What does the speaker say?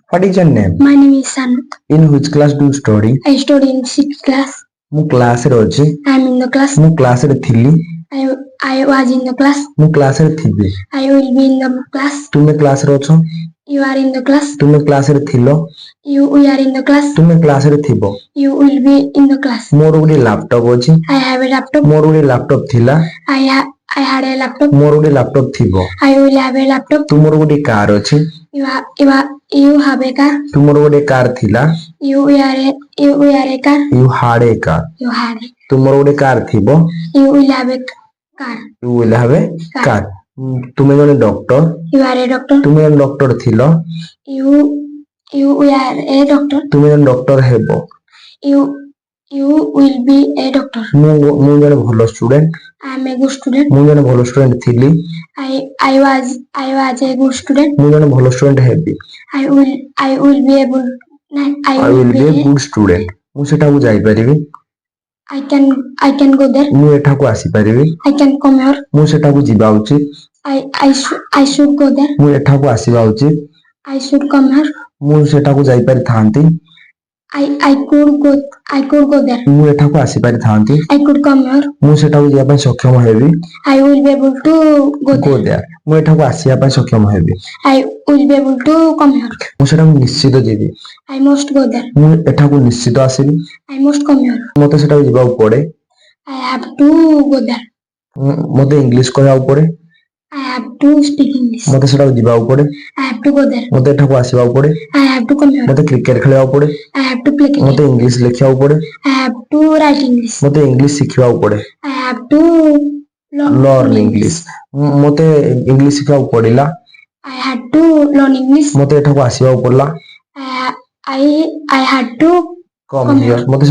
What is your name? My name is Sanut. In which class do you study? I study in 6th class. ମୁଁ କ୍ଲାସରେ ଅଛି। I am in the class. ମୁଁ କ୍ଲାସରେ ଥିଲି। I was in the class. ମୁଁ କ୍ଲାସରେ ଥିବି। I will be in the class. ତୁମେ କ୍ଲାସରେ ଅଛ। You are in the class. ତୁମେ କ୍ଲାସରେ ଥିଲ। We are in the class. ତୁମେ କ୍ଲାସରେ ଥିବ। You will be in the class. ମୋର ଗୋଟେ ଲାପଟପ୍ ଅଛି। I have a laptop. ମୋର ଗୋଟେ ଲାପଟପ୍ ଥିଲା। I had a laptop. ମୋର ଗୋଟେ ଲାପଟପ୍ ଥିବ। I will have a laptop. ତୁମର ଗୋଟେ କାର ଅଛି। You have a car. ତୁମର ଗୋଟେ କାର ଥିଲା। You are a car. You had a car. You had a. ତୁମର ଗୋଟେ କାର ଥିବ। You will have a car. You will have a car. ତୁମେ ଜଣେ doctor. You are a doctor. ତୁମେ ଜଣେ ଡକ୍ଟର ଥିଲ। You are a doctor. ତୁମେ ଜଣେ ଡକ୍ଟର ହେବ। You will be a doctor. ମୁଁ ଜଣେ ଭଲ student. I am a good student. ମୁଁ ଜଣେ ଭଲ ଷ୍ଟୁଡେଣ୍ଟ ଥିଲି। I was a good student. ମୁଁ ଜଣେ ଭଲ ଷ୍ଟୁଡେଣ୍ଟ ହେବି। I will be able. I will be a good student. ମୁଁ ସେଠାକୁ ଯାଇପାରିବି। I can go there. ମୁଁ ଏଠାକୁ ଆସିପାରିବି। I can come here. ମୁଁ ସେଠାକୁ ଯିବା ଉଚିତ। I should go there. ମୁଁ ଏଠାକୁ ଆସିବା ଉଚିତ। I should come here. ମୁଁ ସେଠାକୁ ଯାଇପାରିଥାନ୍ତି। I could go there. ମୁଁ ଏଠାକୁ ଆସିପାରିଥାନ୍ତି। I could come here. ମୁଁ ସେଠାକୁ ଯିବା ପାଇଁ ସକ୍ଷମ ହେବି। I will be able to go there. ମୁଁ ଏଠାକୁ ଆସିବା ପାଇଁ ସକ୍ଷମ ହେବି। I will be able to come here. ମୁଁ ସେଠାକୁ ନିଶ୍ଚିତ ଯିବି। I must go there. ମୁଁ ଏଠାକୁ ନିଶ୍ଚିତ ଆସିବି। I must come here. ମୋତେ ସେଠାକୁ ଯିବାକୁ ପଡ଼େ। I have to go there. ମୋତେ ଇଂଲିଶ କହିବାକୁ ପଡ଼େ। I have to speak English. ମୋତେ ସେଠାକୁ ଯିବାକୁ ପଡ଼େ। I have to go there. ମୋତେ ଏଠାକୁ ଆସିବାକୁ ପଡ଼େ। I have to come here. ମୋତେ କ୍ରିକେଟ ଖେଳିବାକୁ ପଡ଼େ। I have to play cricket. ମୋତେ ଇଂଲିଶ ଲେଖିବାକୁ ପଡ଼େ। I have to write English. ମୋତେ ଇଂଲିଶ ଶିଖିବାକୁ ପଡ଼େ। I have to learn English. ମୋତେ ଇଂଲିଶ ଶିଖିବାକୁ ପଡ଼ିଲା। I had to learn English. ମୋତେ ଏଠାକୁ ଆସିବାକୁ ପଡ଼ିଲା। I had to come here. ମୋତେ